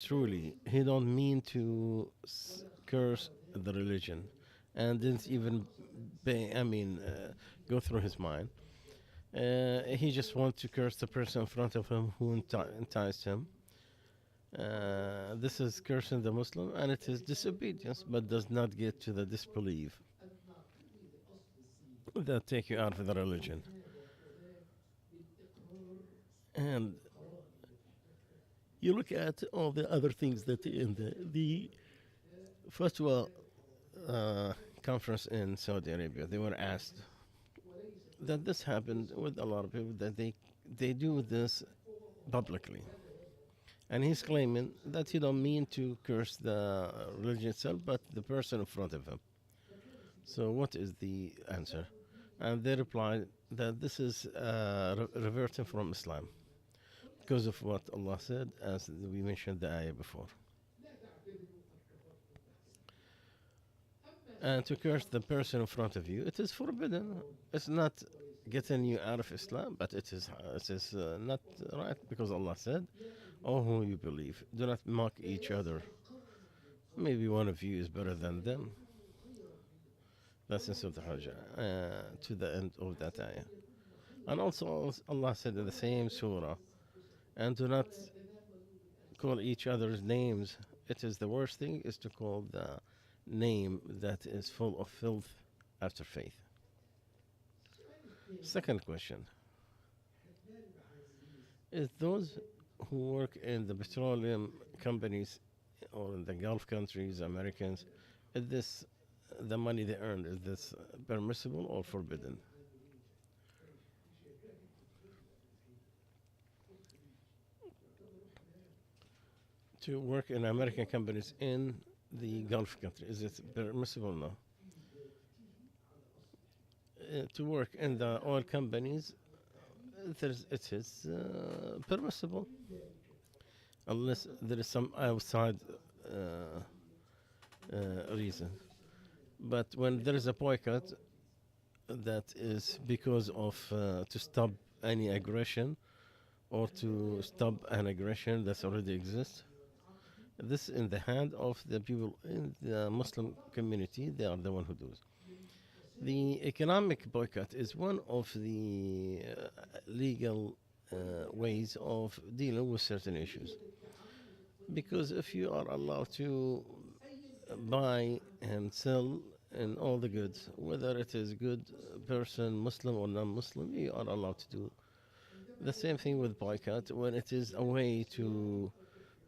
truly he don't mean to curse the religion, and didn't even go through his mind. He just wants to curse the person in front of him who enticed him. This is cursing the Muslim, and it is disobedience, but does not get to the disbelief that take you out of the religion. And you look at all the other things that in the Fatwa conference in Saudi Arabia, they were asked that this happened with a lot of people, that they do this publicly. And he's claiming that he don't mean to curse the religion itself, but the person in front of him. So what is the answer? And they replied that this is reverting from Islam because of what Allah said, as we mentioned the ayah before. And to curse the person in front of you, it is forbidden. It's not getting you out of Islam, but it is not right, because Allah said, "Oh, who you believe, do not mock each other. Maybe one of you is better than them." That's in Surah Al-Hajj, to the end of that ayah. And also Allah said in the same surah, "And do not call each other's names. It is the worst thing is to call the name that is full of filth after faith." Second question is, those who work in the petroleum companies or in the Gulf countries, Americans, is this the money they earn, is this permissible or forbidden? To work in American companies in the Gulf country, is it permissible? No. To work in the oil companies, it is permissible, unless there is some outside reason. But when there is a boycott, that is because of to stop any aggression, or to stop an aggression that already exists. This in the hand of the people in the Muslim community. They are the one who does. The economic boycott is one of the legal ways of dealing with certain issues. Because if you are allowed to buy and sell and all the goods, whether it is good person, Muslim or non-Muslim, you are allowed to do the same thing with boycott when it is a way to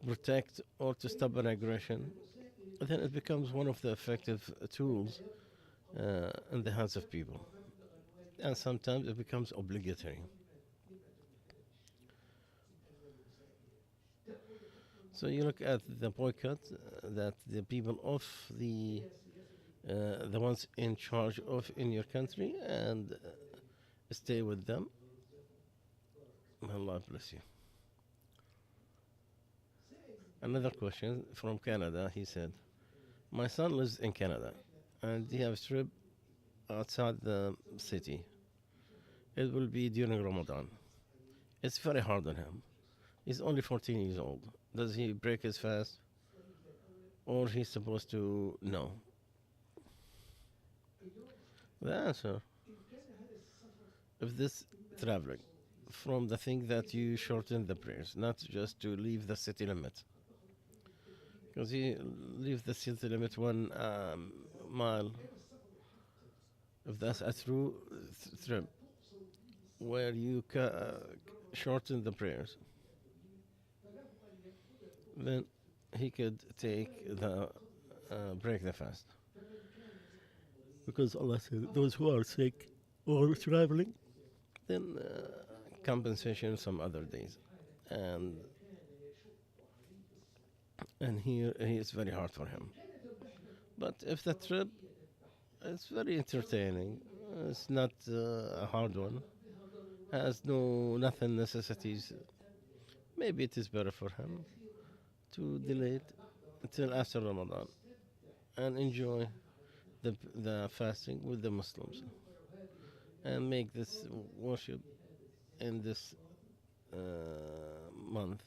protect or to stop an aggression. Then it becomes one of the effective tools in the hands of people, and sometimes it becomes obligatory. So you look at the boycott that the people of the ones in charge of in your country, and stay with them. Allah bless you. Another question from Canada. He said, "My son lives in Canada, and he has a trip outside the city. It will be during Ramadan. It's very hard on him. He's only 14 years old. Does he break his fast, or he's supposed to know?" The answer, if this traveling from the thing that you shorten the prayers, not just to leave the city limit, because he leave the city limit 1 mile. If that's a true trip where you shorten the prayers, then he could take the break the fast, because Allah said those who are sick or traveling, then compensation some other days, and here he is very hard for him. But if the trip is very entertaining, it's not a hard one, has nothing necessities, maybe it is better for him to delay it until after Ramadan and enjoy the fasting with the Muslims, and make this worship in this month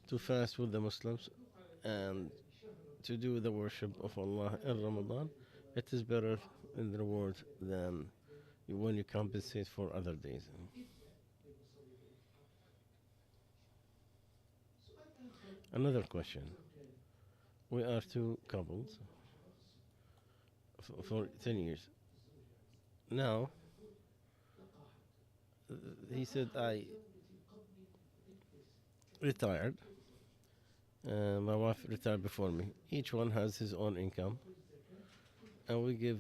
to fast with the Muslims and to do the worship of Allah in Ramadan, it is better in the reward than when you compensate for other days. Another question. We are two couples for 10 years. Now, he said, I retired. My wife retired before me. Each one has his own income, and we give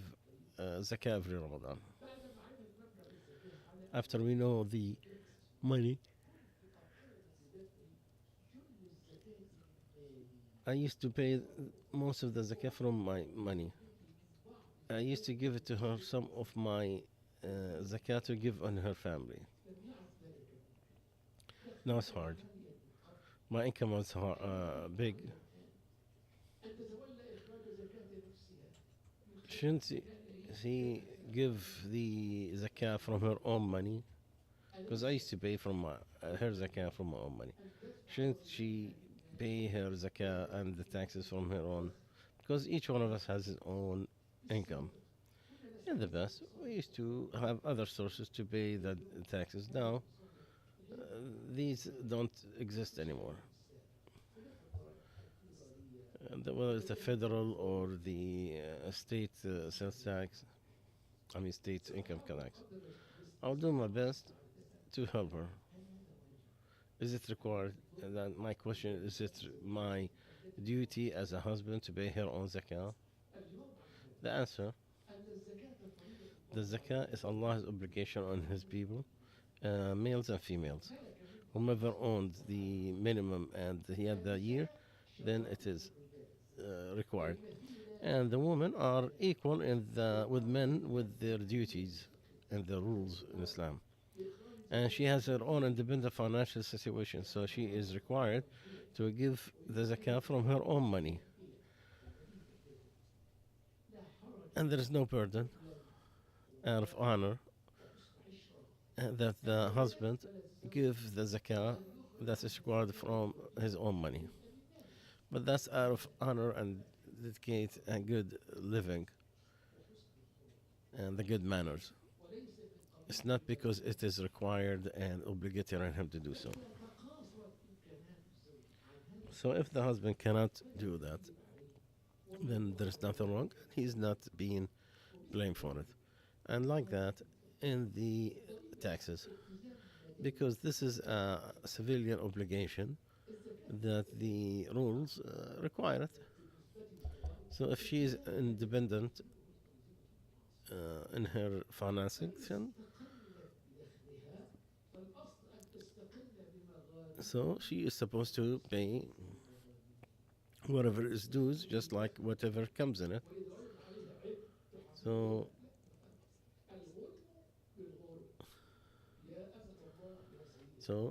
zakah every Ramadan. After we know the money, I used to pay most of the zakah from my money. I used to give it to her, some of my zakah to give on her family. Now it's hard. My income was big. Shouldn't she give the zakah from her own money? Because I used to pay from her zakah from my own money. Shouldn't she pay her zakah and the taxes from her own? Because each one of us has his own income. In the past, we used to have other sources to pay the taxes. Now, these don't exist anymore. Whether it's the federal or the state sales tax, I mean state income tax. I'll do my best to help her. Is it required? And then my question is: it my duty as a husband to pay her own zakah? The answer: the zakah is Allah's obligation on His people, males and females. Whomever owns the minimum and he had the year, then it is required. And the women are equal with men with their duties and the rules in Islam. And she has her own independent financial situation, so she is required to give the zakah from her own money. And there is no burden out of honor that the husband give the zakah that is required from his own money. But that's out of honor and dedicate and good living and the good manners. It's not because it is required and obligatory on him to do so. So if the husband cannot do that, then there's nothing wrong. He's not being blamed for it. And like that, in the taxes, because this is a civilian obligation that the rules require it. So if she is independent in her financing, so she is supposed to pay whatever is due, just like whatever comes in it. So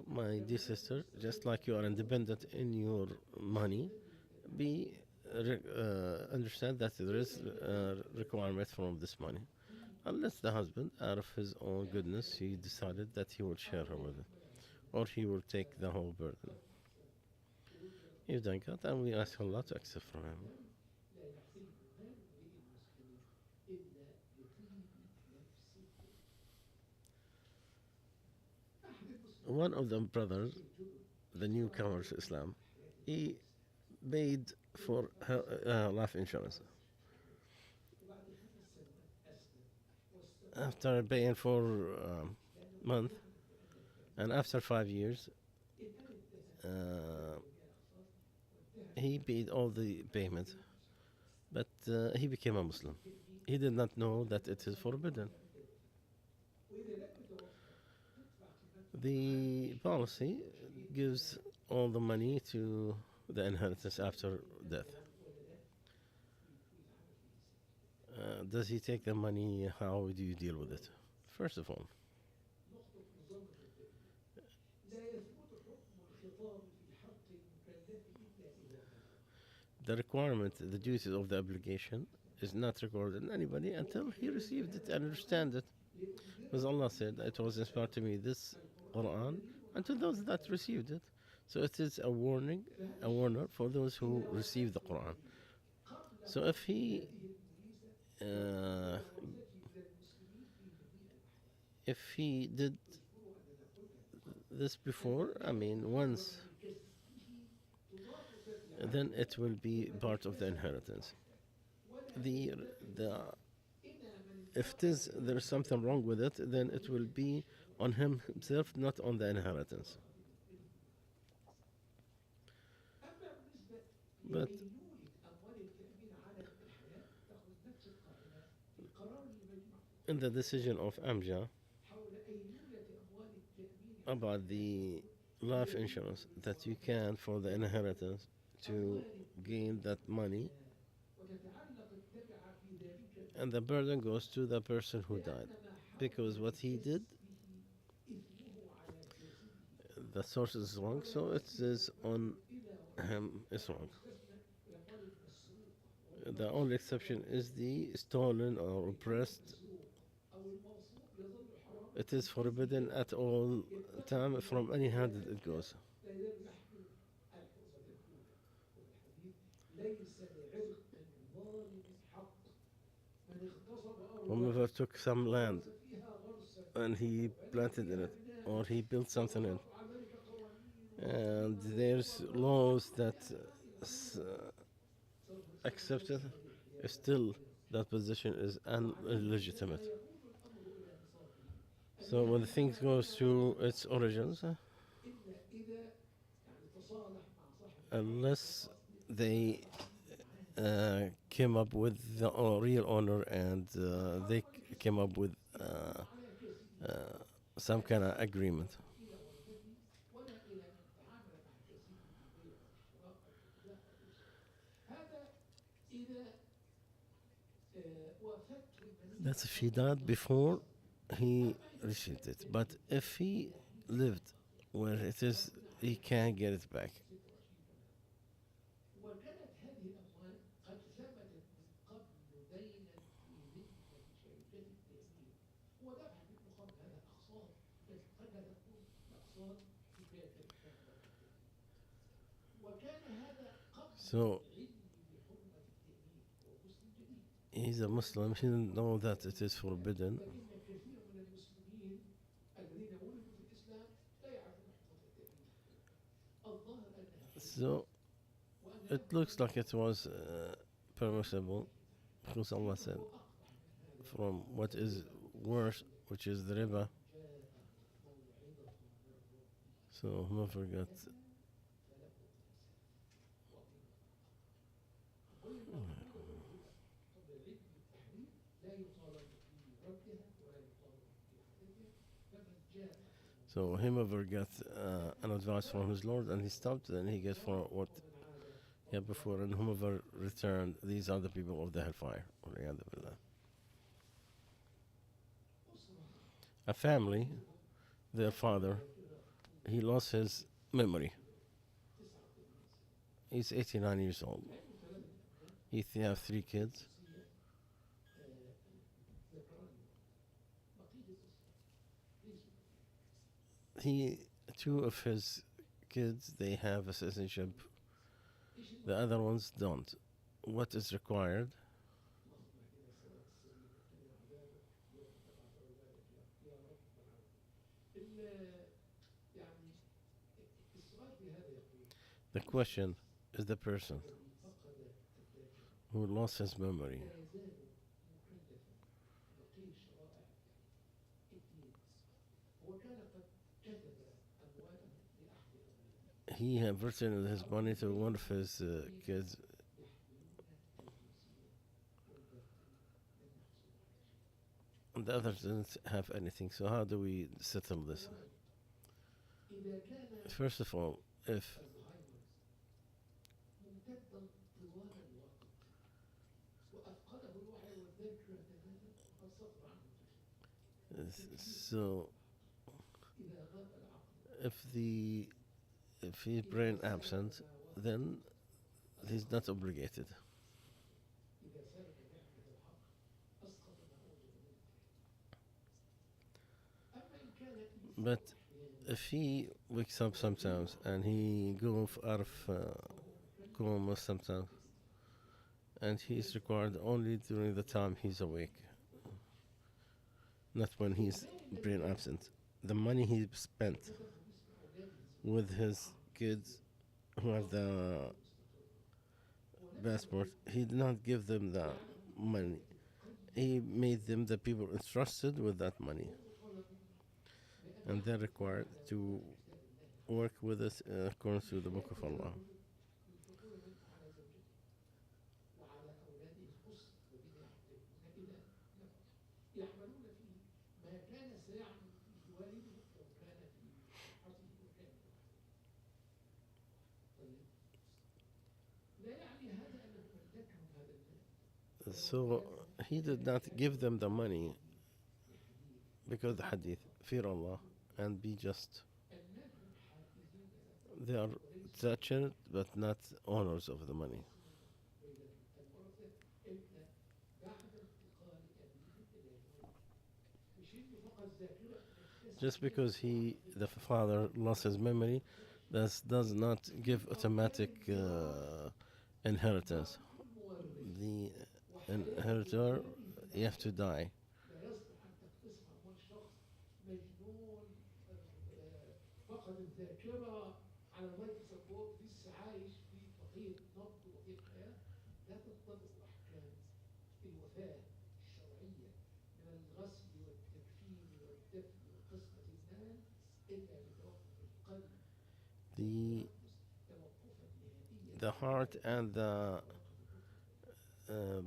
my dear sister, just like you are independent in your money, be understand that there is a requirement from this money. Unless the husband, out of his own goodness, he decided that he will share her with it, or he will take the whole burden. If done that, and we ask Allah to accept from him. One of the brothers, the newcomer to Islam, he paid for her life insurance. After paying for a month, and after 5 years, he paid all the payments, but he became a Muslim. He did not know that it is forbidden. The policy gives all the money to the inheritance after death. Does he take the money? How do you deal with it? First of all, the requirement, the duty of the obligation is not recorded in anybody until he received it and understand it. Because Allah said, it was inspired to me, this Quran, and to those that received it. So it is a warning, a warner for those who receive the Quran. So uh, if he did this before, I mean, once, then it will be part of the inheritance. The the if it is there is something wrong with it, then it will be on him himself, not on the inheritance. But in the decision of Amja about the life insurance that you can for the inheritance to gain that money, and the burden goes to the person who died because what he did, the source is wrong, so it is on him is wrong. The only exception is the stolen or oppressed. It is forbidden at all time from any hand that it goes. Whomever took some land and he planted in it, or he built something in, and there's laws that accept it, still that position is illegitimate. So when the thing goes to its origins, unless they came up with the real owner and they came up with uh, some kind of agreement. That's if he died before he received it. But if he lived where it is, he can get it back. So he's a Muslim, he didn't know that it is forbidden. So it looks like it was permissible because Allah said, from what is worse, which is the riba. So whoever got so whoever got an advice from his Lord and he stopped, then he gets for what he had before, and whomever returned, these are the people of the hellfire. A family, their father, he lost his memory. He's 89 years old. He have 3 kids. He, 2 of his kids, they have a citizenship. The other ones don't. What is required? The question is the person who lost his memory. He had written his money to one of his kids. And the others didn't have anything. So how do we settle this? First of all, if so, if the if he's brain absent, then he's not obligated. But if he wakes up sometimes and he goes out of coma sometimes, and he's required only during the time he's awake, not when he's brain absent. The money he spent with his kids who have the passport, he did not give them the money. He made them the people entrusted with that money, and they're required to work with us according to the Book of Allah. So he did not give them the money because the hadith, fear Allah and be just. They are touched but not owners of the money. Just because the father, lost his memory, that does not give automatic inheritance. The inheritor, you have to die. The the heart and the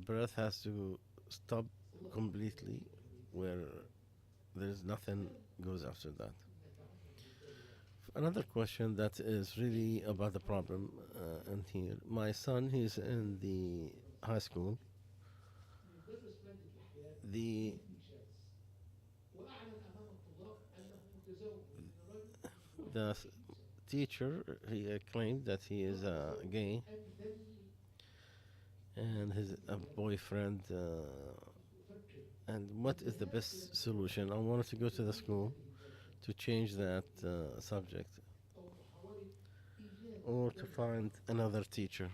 breath has to stop completely, where there's nothing goes after that. Another question that is really about the problem in here. My son, he's in the high school. The the teacher, he claimed that he is gay, and his boyfriend. And what is the best solution? I wanted to go to the school to change that subject, or to find another teacher.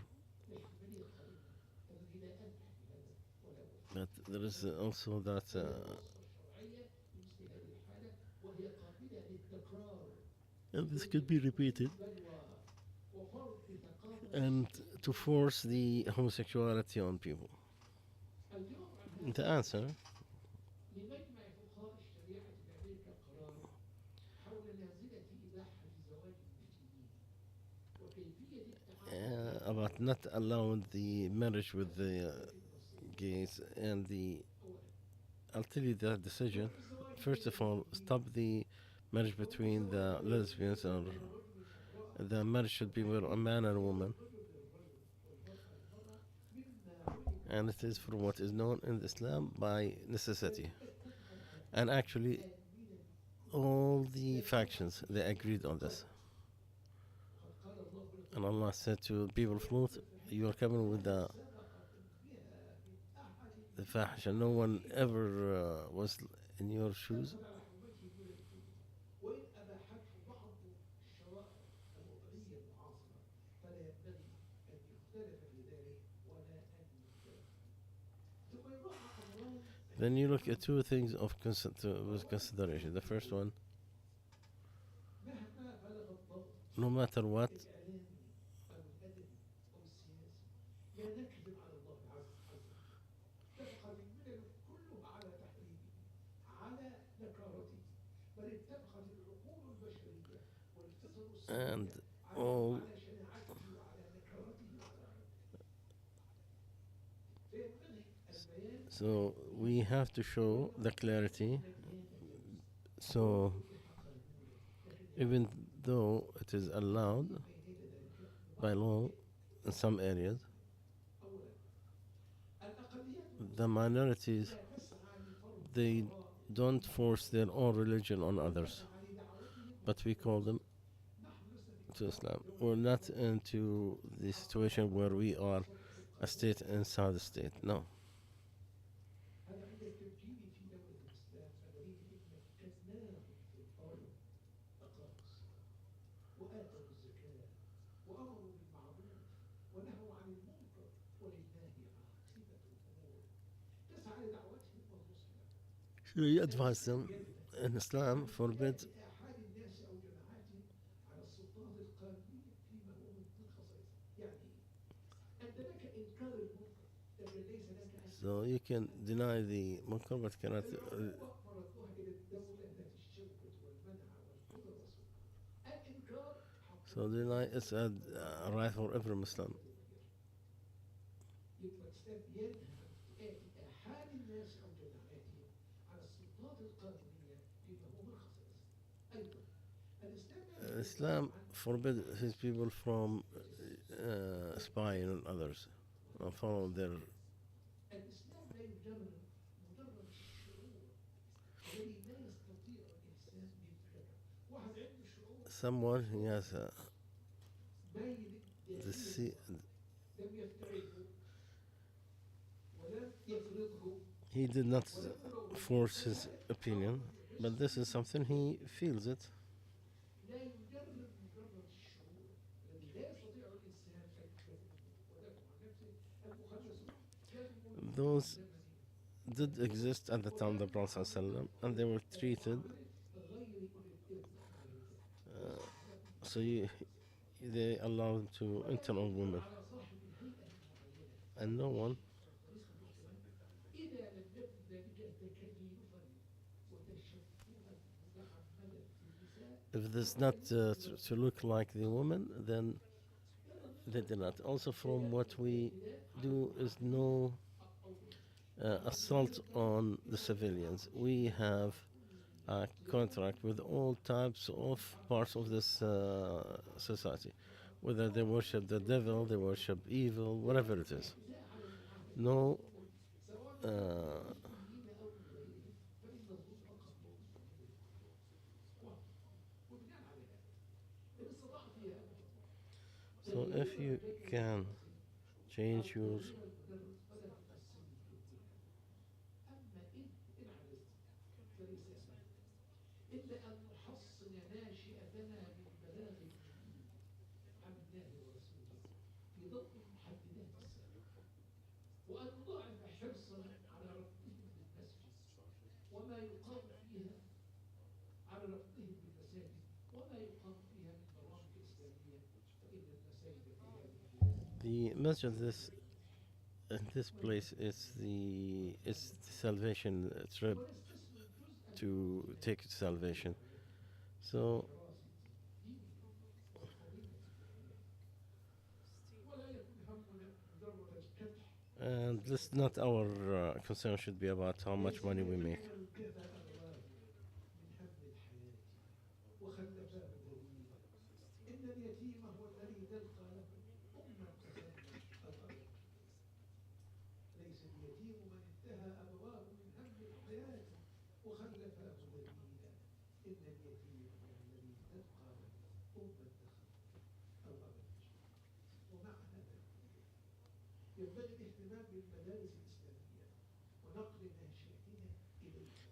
But there is also that and this could be repeated, and to force the homosexuality on people. The answer, about not allowing the marriage with the gays and the. I'll tell you the decision. First of all, stop the marriage between the lesbians, or the marriage should be with a man and a woman, and it is for what is known in Islam by necessity. And actually, all the factions they agreed on this. And Allah said to people of Lut, "You are coming with the fahisha. No one ever was in your shoes." Then you look at two things of with consideration. The first one, no matter what, and all. So we have to show the clarity. So even though it is allowed by law in some areas, the minorities, they don't force their own religion on others, but we call them to Islam. We're not into the situation where we are a state inside a state. No. So you advise them in Islam forbid so you can deny the munkar but cannot so deny is a right for every Muslim. Islam forbid his people from spying on others and follow their someone he has the he did not force his opinion, but this is something he feels it. Those did exist at the time of the Prophet ﷺ, and they were treated. So they allowed them to enter on women, and no one. If it's not to look like the woman, then they did not. Also, from what we do is no assault on the civilians. We have a contract with all types of parts of this society, whether they worship the devil, they worship evil, whatever it is. No. So if you can change your the Masjid, this place is the salvation trip to take it to salvation. So and this not our concern should be about how much money we make.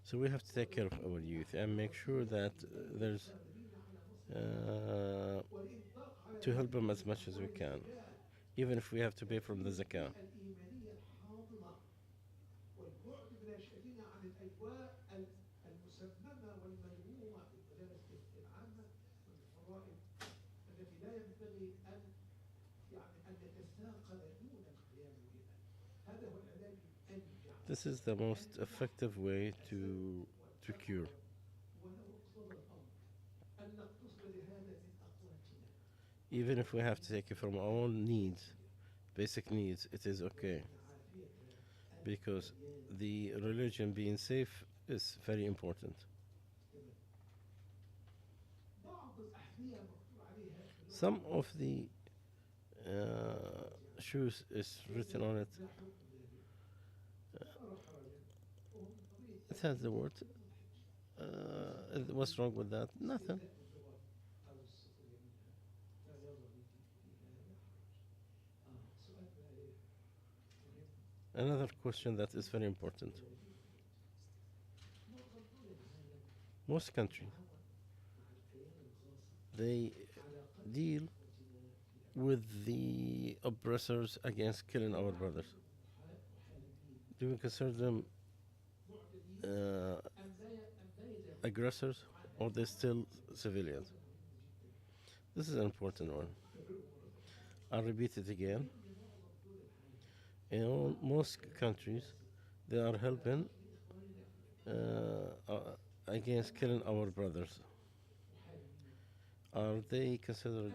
So we have to take care of our youth and make sure that there's to help them as much as we can, even if we have to pay from the zakah. This is the most effective way to cure. Even if we have to take it from our own needs, basic needs, it is okay. Because the religion being safe is very important. Some of the shoes is written on it. It has the word. What's wrong with that? Nothing. Another question that is very important. Most countries, they deal with the oppressors against killing our brothers. Do we consider them aggressors or they're still civilians? This is an important one. I'll repeat it again. In most countries, they are helping against killing our brothers. Are they considered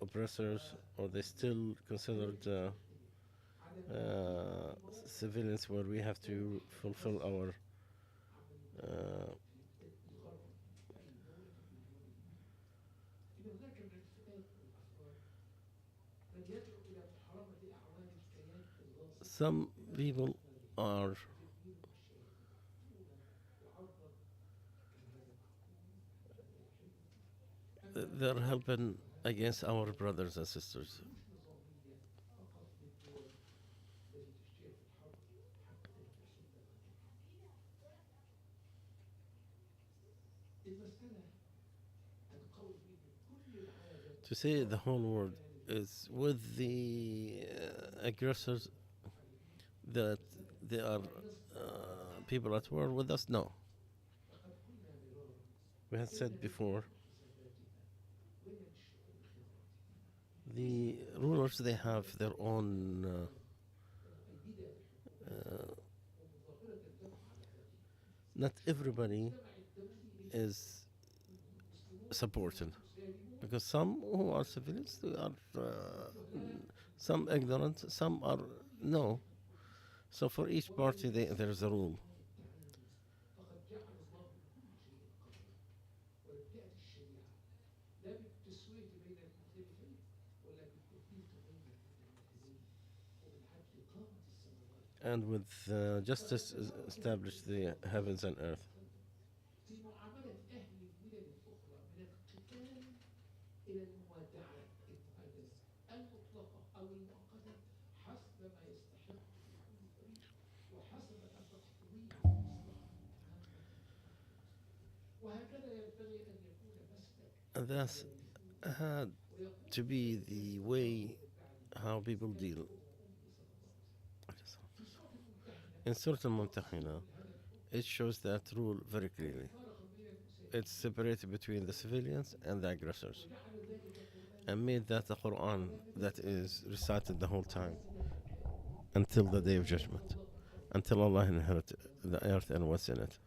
oppressors, or they still considered civilians where we have to fulfill our uh, some people are they're helping against our brothers and sisters. To say the whole world is with the aggressors, that they are people at war with us, no. We had said before, the rulers, they have their own uh, not everybody is supported, because some who are civilians, they are some ignorant, some are no. So for each party, there's a rule. And with justice established the heavens and earth. And that's had to be the way how people deal. In Surah Al-Mumtahina, it shows that rule very clearly. It's separated between the civilians and the aggressors, and made that the Quran that is recited the whole time until the day of judgment, until Allah inherit the earth and what's in it.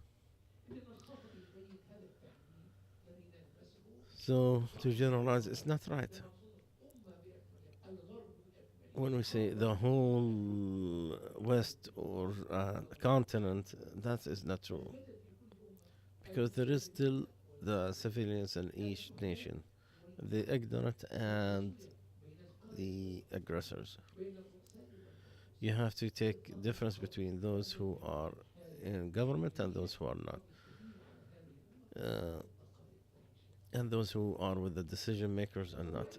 So to generalize, it's not right. When we say the whole West or continent, that is not true, because there is still the civilians in each nation, the ignorant and the aggressors. You have to take difference between those who are in government and those who are not, uh, and those who are with the decision makers and not.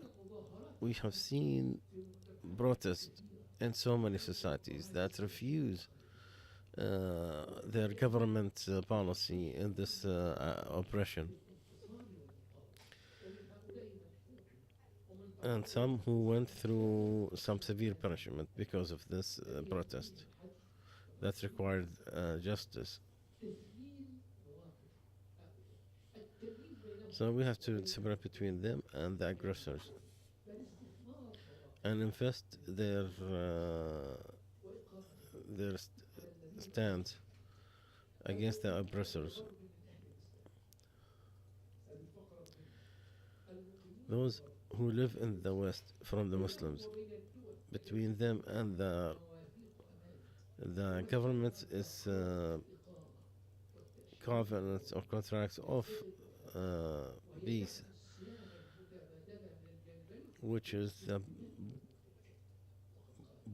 We have seen protests in so many societies that refuse their government policy in this oppression, and some who went through some severe punishment because of this protest that required justice. So we have to separate between them and the aggressors and invest their stand against the oppressors. Those who live in the West from the Muslims, between them and the government is covenants or contracts of uh, peace, which is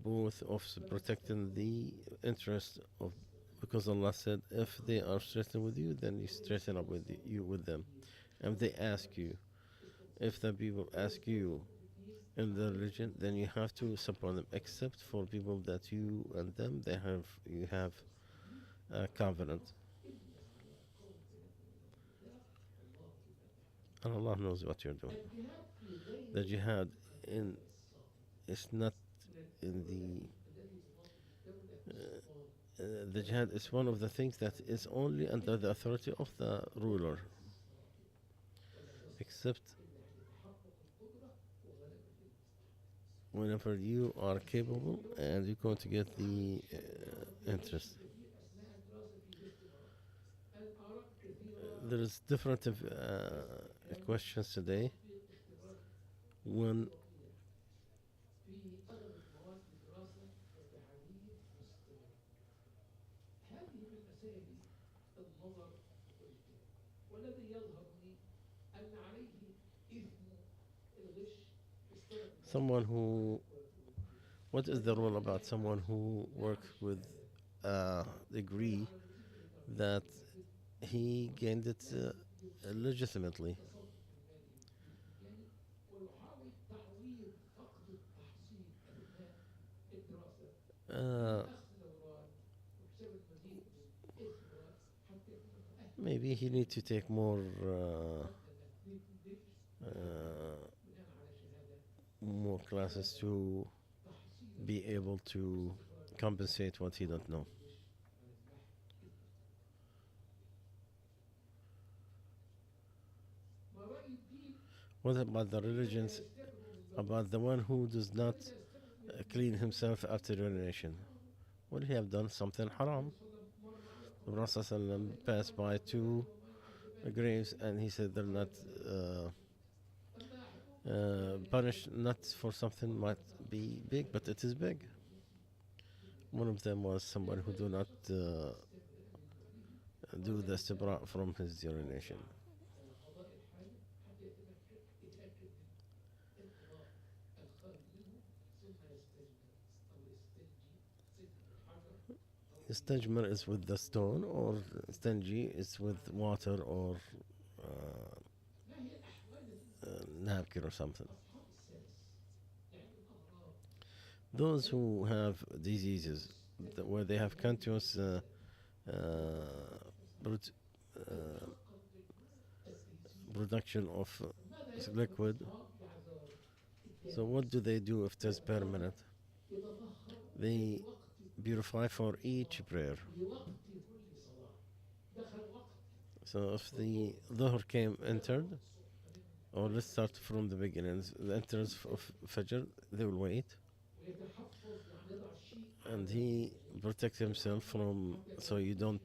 both of protecting the interest of, because Allah said, if they are straightened with you, then you straighten up with you with them. And if they ask you, if the people ask you in the religion, then you have to support them, except for people that you and them you have a covenant. And Allah knows what you're doing. The jihad in is not in the the jihad is one of the things that is only under the authority of the ruler, except whenever you are capable and you're going to get the interest. There is different questions today. When someone who, what is the rule about someone who works with a degree that he gained it legitimately? Uh, Maybe he need to take more classes to be able to compensate what he don't know. What about the religions? About the one who does not clean himself after urination? Would he have done something haram? The Prophet ﷺ passed by two graves and he said they're not punished not for something might be big, but it is big. One of them was someone who do not do the istibra from his urination. Istajmar is with the stone, or stanji is with water or napkin or something. Those who have diseases where they have continuous prot- uh, production of liquid, so what do they do if it is permanent? They purify for each prayer. So if the dhuhr came entered, or let's start from the beginning, the entrance of Fajr, they will wait, and he protects himself from, so you don't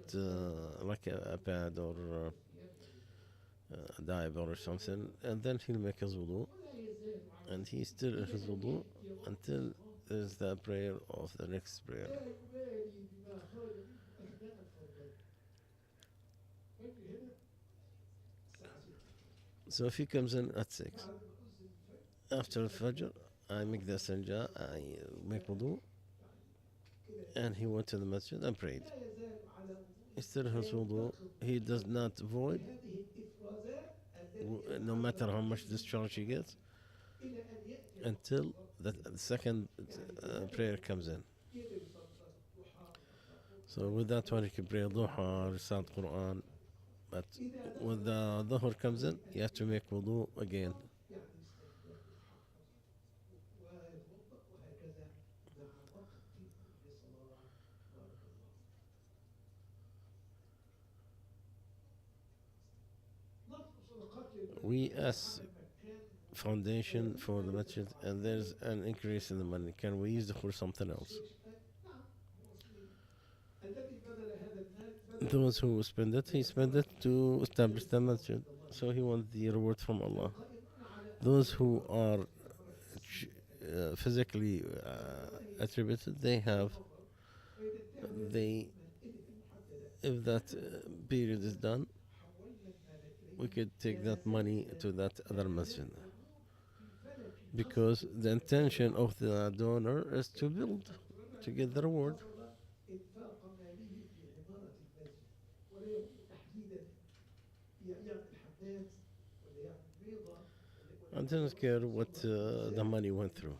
like a pad or a diaper or something, and then he'll make his wudu, and he's still in his wudu until there's the prayer of the next prayer. So if he comes in at 6, after Fajr, I make the Sanja, I make wudu, and he went to the masjid and prayed. He still has wudu, he does not void, no matter how much discharge he gets, until the second prayer comes in. So with that one, you can pray duha, recite Quran, but when the dhuhr comes in, you have to make wudu again. We ask foundation for the masjid and there's an increase in the money. Can we use it for something else? Those who spend it, he spend it to establish the masjid. So he wants the reward from Allah. Those who are physically attributed, they, if that period is done, we could take that money to that other masjid. Because the intention of the donor is to build, to get the reward. And doesn't care what the money went through.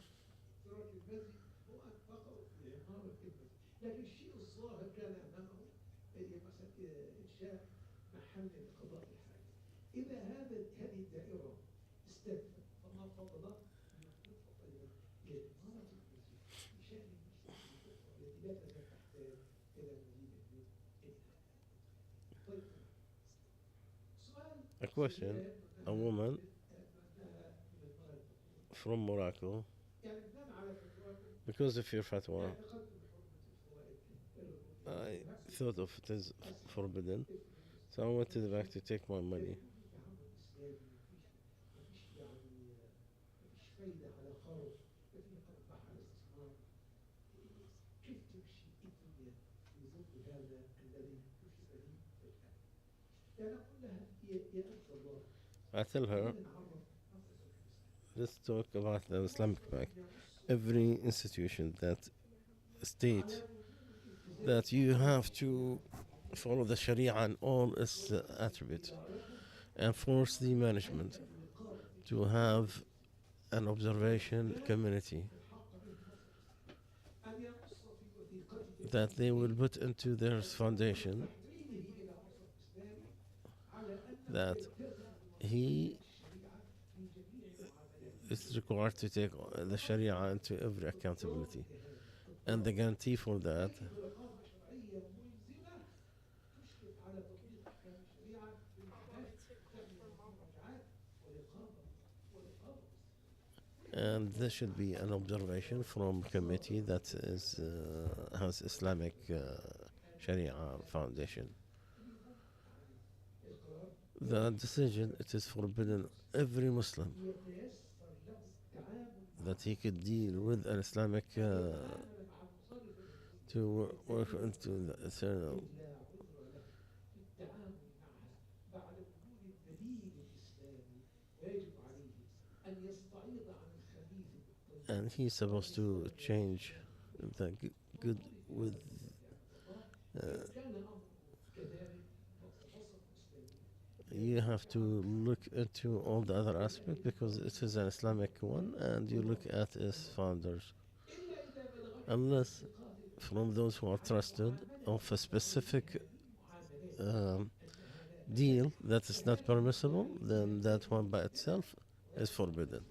question: a woman from Morocco, because of your fatwa, I thought of it as forbidden, so I wanted back to take my money. I tell her, let's talk about the Islamic Bank. Every institution that state that you have to follow the Sharia and all its attributes and force the management to have an observation community that they will put into their foundation, that he is required to take the Sharia into every accountability. And the guarantee for that, and there should be an observation from committee that is has Islamic Sharia foundation. The decision, it is forbidden every Muslim that he could deal with an Islamic to work into the eternal. And he's supposed to change the good with. Uh, you have to look into all the other aspects because it is an Islamic one, and you look at its founders. Unless from those who are trusted of a specific um, deal that is not permissible, then that one by itself is forbidden,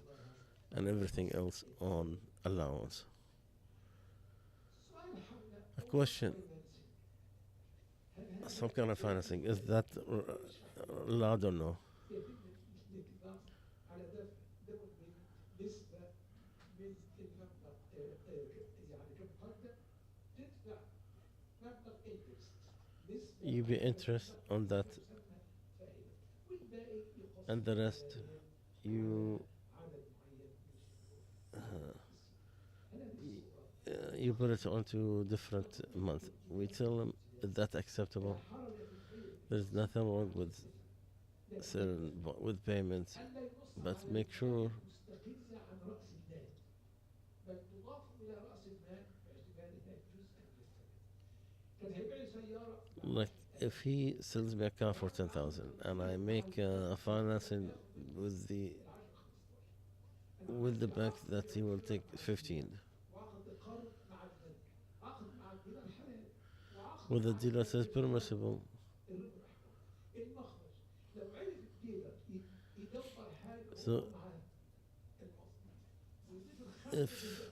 and everything else on allowance. A question: some kind of financing, is that allowed or no? You be interest on that, and the rest you you put it onto different month. We tell them, is that acceptable? There's nothing wrong with with payments, but make sure, like, if he sells me a car for 10,000 and I make a financing with the bank that he will take 15, with the dealer says permissible. So if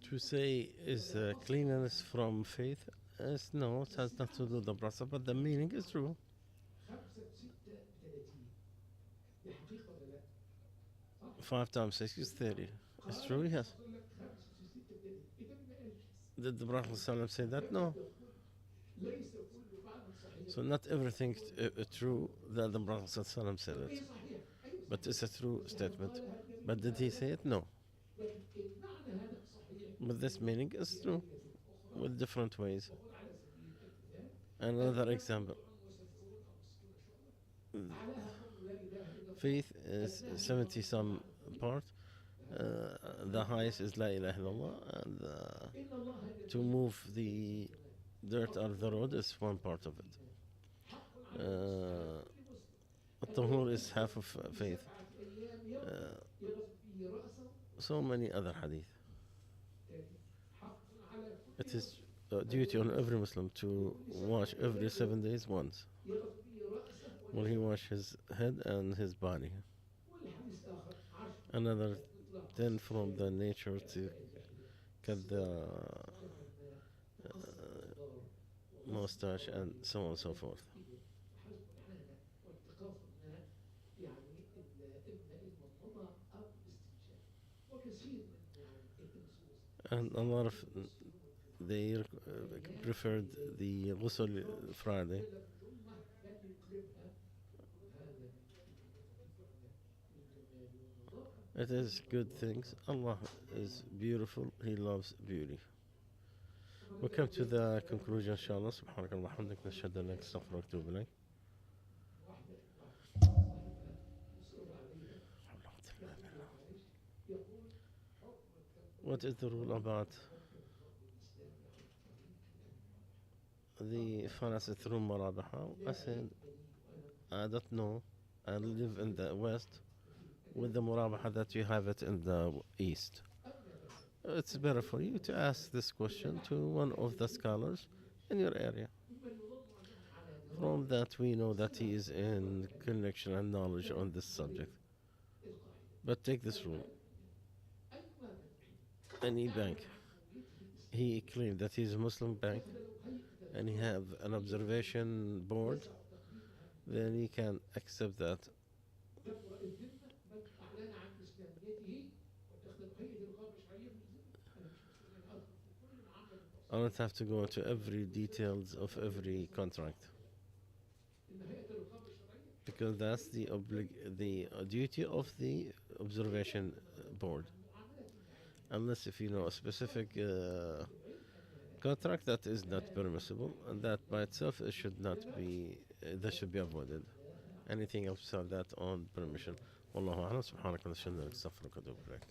to say is cleanliness from faith, No, it has not to do with the process, but the meaning is true. 5 times 6 is 30. It's true, yes. Did the Prophet ﷺ say that? No. So not everything true that the Prophet ﷺ said it. But it's a true statement. But did he say it? No. But this meaning is true with different ways. Another example. Faith is 70 some part. The highest is La ilaha illallah, and to move the dirt out of the road is one part of it. Tahur is half of faith. So many other hadith. It is a duty on every Muslim to wash every 7 days once. When he wash his head and his body. Another 10 from the nature to cut the mustache and so on and so forth. And a lot of they preferred the ghusl Friday. It is good things. Allah is beautiful. He loves beauty. We come to the conclusion, inshallah. سبحانك اللهم وبحمدك نشهد أن لا إله إلا أنت نستغفرك ونتوب إليك. What is the rule about the finance through Marabaha? I said, I don't know. I live in the West with the Murabaha that you have it in the East. It's better for you to ask this question to one of the scholars in your area. From that, we know that he is in connection and knowledge on this subject. But take this rule. Any bank, he claimed that he's a Muslim bank and he have an observation board, then he can accept that. I don't have to go into every details of every contract because that's the duty of the observation board. Unless if you know a specific contract that is not permissible, and that by itself it should not be that should be avoided. Anything else of that on permission. والله أعلم سبحانك اللهم وبحمدك نستغفرك ونتوب إليك.